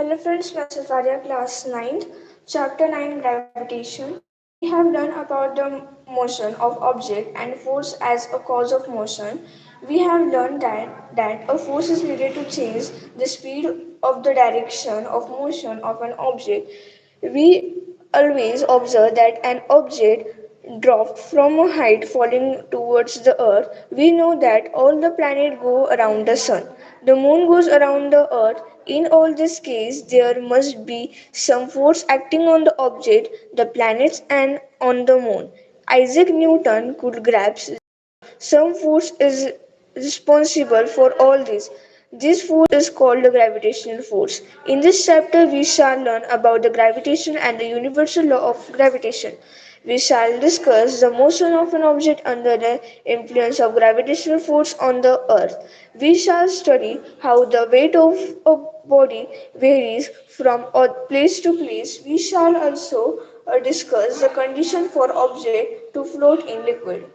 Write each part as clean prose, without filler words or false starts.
Hello friends, myself Arya, class 9th, chapter 9 gravitation. We have learned about the motion of object and force as a cause of motion. We have learned that a force is needed to change the speed of the direction of motion of an object. We always observe that an object dropped from a height falling towards the earth. We know that all the planets go around the sun. The moon goes around the earth. In all this case, there must be some force acting on the object, the planets, and on the moon. Isaac Newton could grasp some force is responsible for all this. This force is called the gravitational force. In this chapter, we shall learn about the gravitation and the universal law of gravitation. We shall discuss the motion of an object under the influence of gravitational force on the earth. We shall study how the weight of a body varies from place to place. We shall also discuss the condition for object to float in liquid.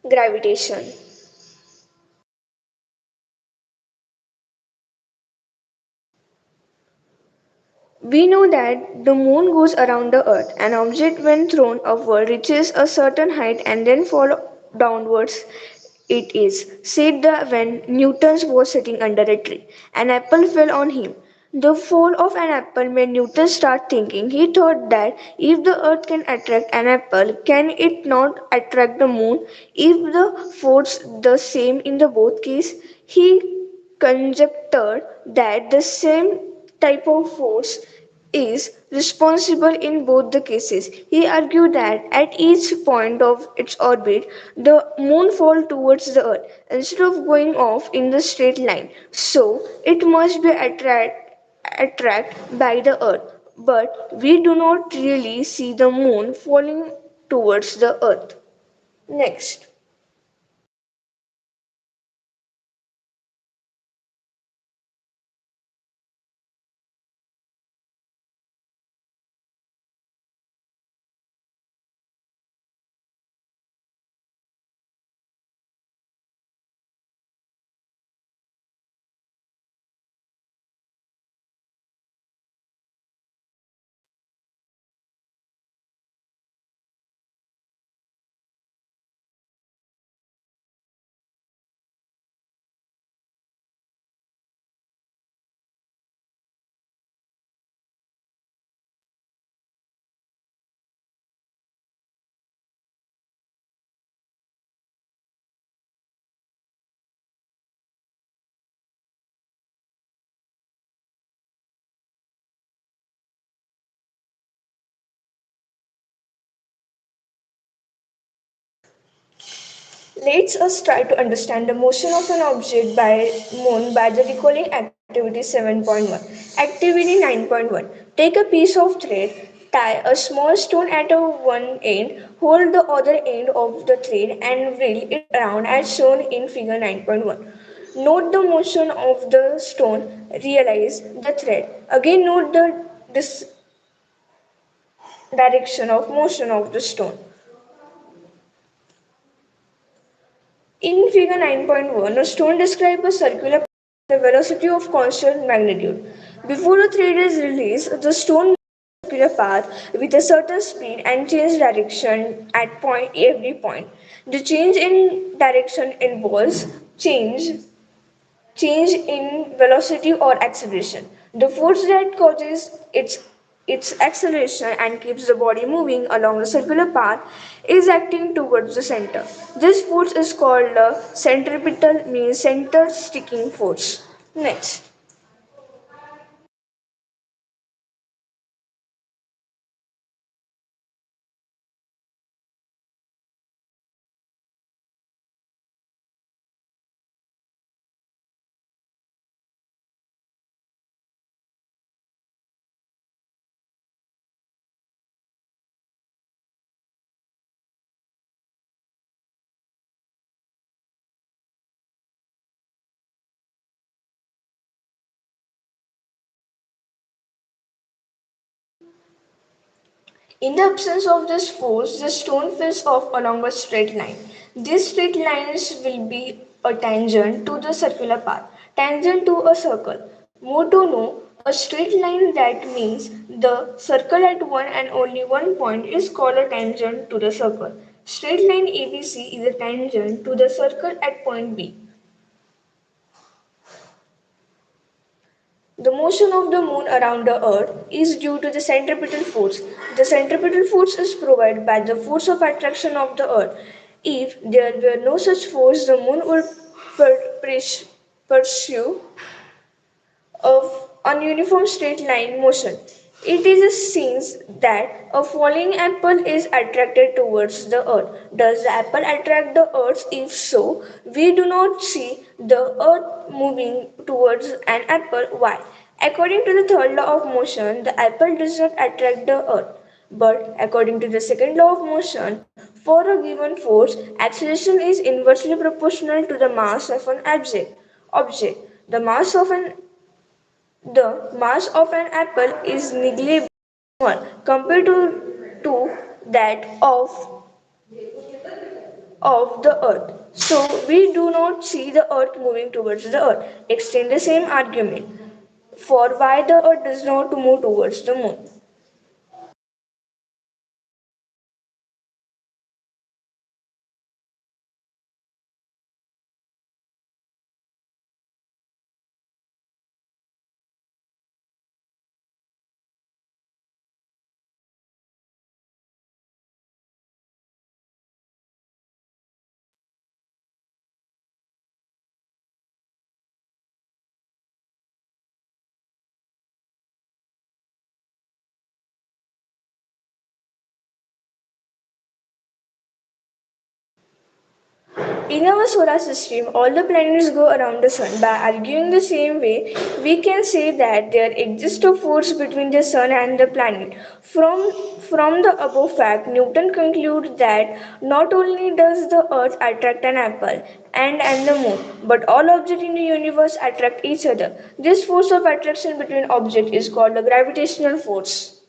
Gravitation. We know that the moon goes around the earth. An object when thrown upward reaches a certain height and then falls downwards. It is said that when Newton was sitting under a tree, an apple fell on him. The fall of an apple made Newton start thinking. He thought that if the earth can attract an apple, can it not attract the moon? If the force the same in the both cases, he conjectured that the same type of force is responsible in both the cases. He argued that at each point of its orbit, the moon falls towards the earth instead of going off in the straight line. So it must be attracted by the earth. But we do not really see the moon falling towards the earth. Next. Let us try to understand the motion of an object by moon by the recalling activity 7.1. Activity 9.1. Take a piece of thread, tie a small stone at one end, hold the other end of the thread and whirl it around as shown in figure 9.1. Note the motion of the stone, realize the thread. Again note the direction of motion of the stone. In figure 9.1, a stone describes a circular path with a velocity of constant magnitude. Before the thread is released, the stone moves a circular path with a certain speed and changes direction at every point. The change in direction involves change in velocity or acceleration. The force that causes its acceleration and keeps the body moving along the circular path is acting towards the center. This force is called the centripetal, means center sticking force. Next. In the absence of this force, the stone falls off along a straight line. These straight lines will be a tangent to the circular path, tangent to a circle. More to know, a straight line that means the circle at one and only one point is called a tangent to the circle. Straight line ABC is a tangent to the circle at point B. The motion of the moon around the earth is due to the centripetal force. The centripetal force is provided by the force of attraction of the earth. If there were no such force, the moon would pursue of uniform straight line motion. It is a sense that a falling apple is attracted towards the earth. Does the apple attract the earth? If so, we do not see the earth moving towards an apple. Why? According to the third law of motion, the apple does not attract the earth. But according to the second law of motion, for a given force, acceleration is inversely proportional to the mass of an object. The mass of an apple is negligible small compared to that of the earth. So we do not see the earth moving towards the earth. Extend the same argument for why the earth does not move towards the moon. In our solar system, all the planets go around the sun. By arguing the same way, we can say that there exists a force between the sun and the planet. From the above fact, Newton concludes that not only does the earth attract an apple and the moon, but all objects in the universe attract each other. This force of attraction between objects is called the gravitational force.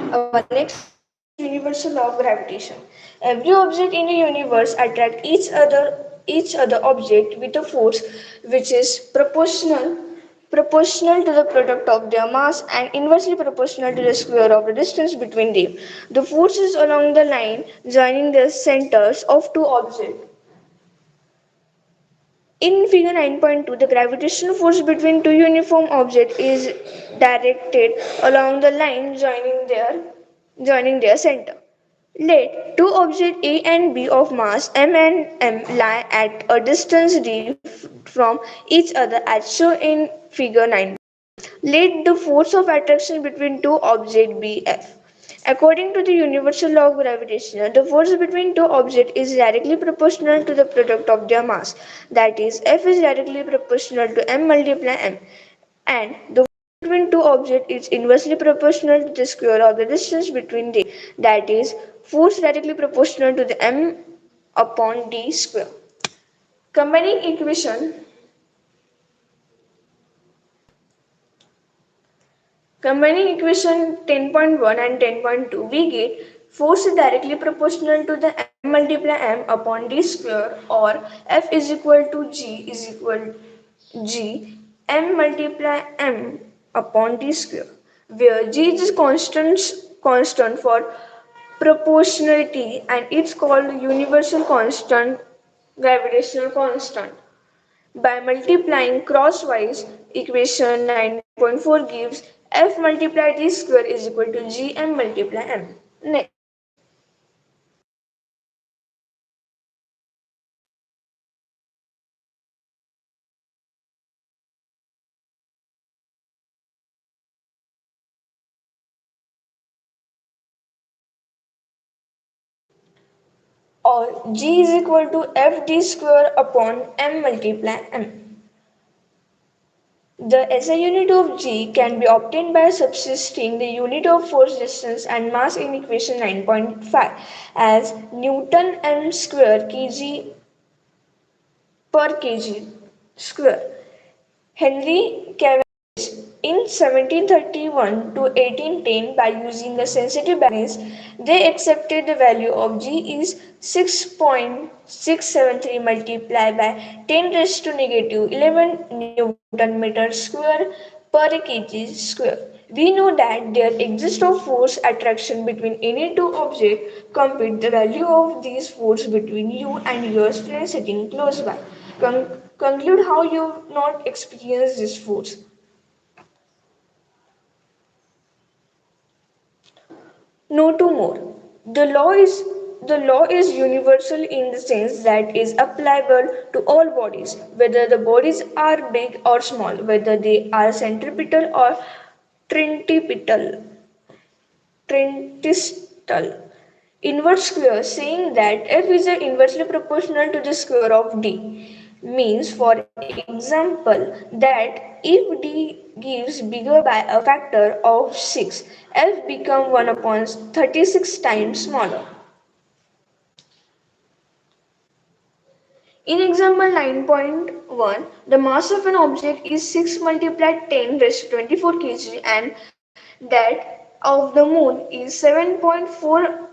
Our next topic is universal law of gravitation. Every object in the universe attracts each other object with a force which is proportional to the product of their mass and inversely proportional to the square of the distance between them. The force is along the line joining the centers of two objects. In figure 9.2, the gravitational force between two uniform objects is directed along the line joining their center. Let two objects A and B of mass m and m lie at a distance d from each other as shown in figure 9. Let the force of attraction between two objects be F. According to the universal law of gravitation, the force between two objects is directly proportional to the product of their mass. That is, F is directly proportional to m multiply m. And the force between two objects is inversely proportional to the square of the distance between them. That is, force directly proportional to the m upon d square. Combining equation Combining equation 10.1 and 10.2, we get force is directly proportional to the m multiply m upon d square, or F is equal to G is equal G m multiply m upon d square, where G is constant for proportionality and it's called universal constant, gravitational constant. By multiplying crosswise, equation 9.4 gives F multiplied d square is equal to Gm multiply m. Next. or G is equal to Fd square upon M multiply M. The SI unit of G can be obtained by substituting the unit of force, distance and mass in equation 9.5 as Newton m square kg per kg square. Henry in 1731 to 1810, by using the sensitive balance, they accepted the value of G is 6.673 multiplied by 10 raised to negative 11 Newton meter square per kg square. We know that there exists a force attraction between any two objects. Compute the value of these force between you and your friend sitting close by. Conclude how you not experience this force. No two more. The law is universal in the sense that is applicable to all bodies, whether the bodies are big or small, whether they are centripetal or centripetal. Trentistal inverse square, saying that f is inversely proportional to the square of d, means for example that if d gives bigger by a factor of 6, f become 1 upon 36 times smaller. In example 9.1, the mass of an object is 6 multiplied 10 raised to 24 kg and that of the moon is 7.4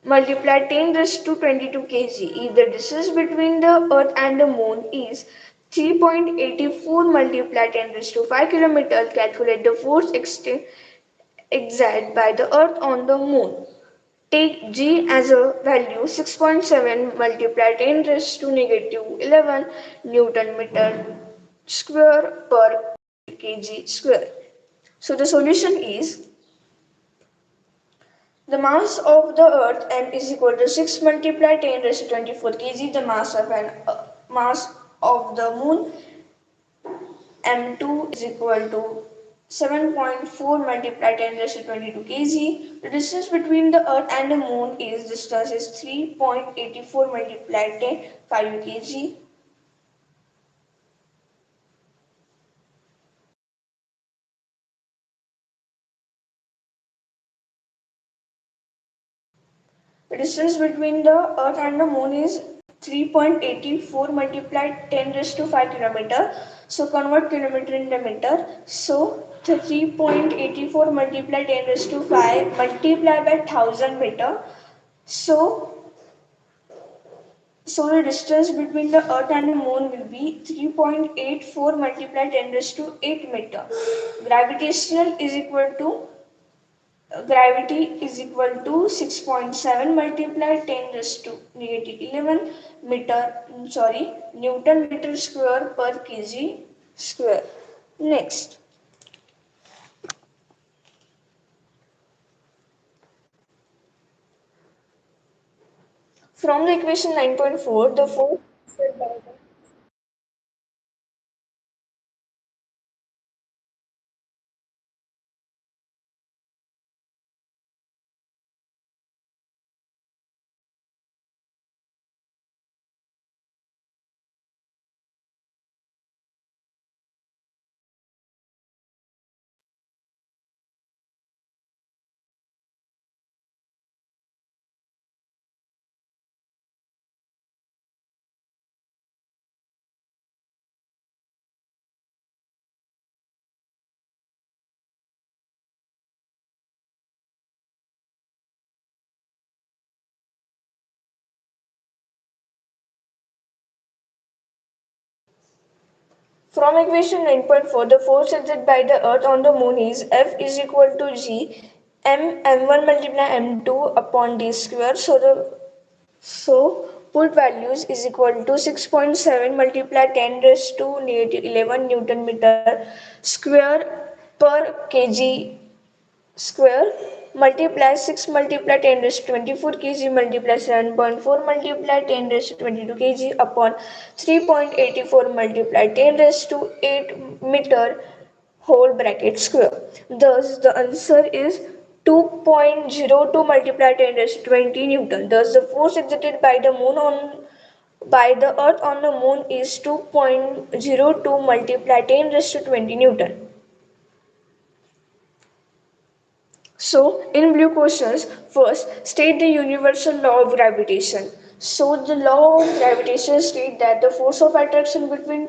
multiplied 10 raised to 22 kg. If the distance between the earth and the moon is 3.84 multiplied 10 raised to 5 km, calculate the force exerted by the earth on the moon. Take G as a value 6.7 multiplied 10 raised to negative 11 Newton meter square per kg square. So the solution is the mass of the earth m is equal to 6 multiplied 10 raised to 24 kg. The mass of the moon m2 is equal to 7.4 multiplied 10 raised to 22 kg. The distance between the earth and the moon is 3.84 multiplied 10 5 kg. The distance between the earth and the moon is 3.84 multiplied 10 raised to 5 kilometer. So convert kilometer into meter. So 3.84 multiplied 10 raised to 5 multiplied by 1000 meter. So so the distance between the earth and the moon will be 3.84 multiplied 10 raised to 8 meter. Gravitational is equal to Gravity is equal to 6.7 multiplied 10 raised to negative 11 Newton meter square per kg square. Next, from the equation 9.4, the force from equation 9.4, the force exerted by the earth on the moon is F is equal to G m1 multiply m2 upon d square. So put values is equal to 6.7 multiply 10 raised to negative 11 Newton meter square per kg square multiply 6 multiply 10 raised to 24 kg multiply 7.4 multiply 10 raised to 22 kg upon 3.84 multiply 10 raised to 8 meter whole bracket square. Thus the answer is 2.02 multiplied 10 raised to 20 Newton. Thus, the force exerted by the Earth on the Moon is 2.02 multiplied 10 raised to 20 Newton. So, in blue questions, first state the universal law of gravitation. So, the law of gravitation states that the force of attraction between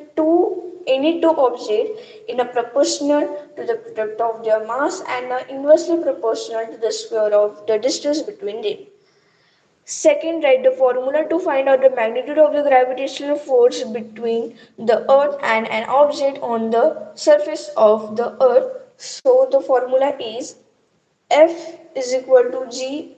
any two objects is proportional to the product of their mass and inversely proportional to the square of the distance between them. Second, write the formula to find out the magnitude of the gravitational force between the Earth and an object on the surface of the Earth. So, the formula is F is equal to G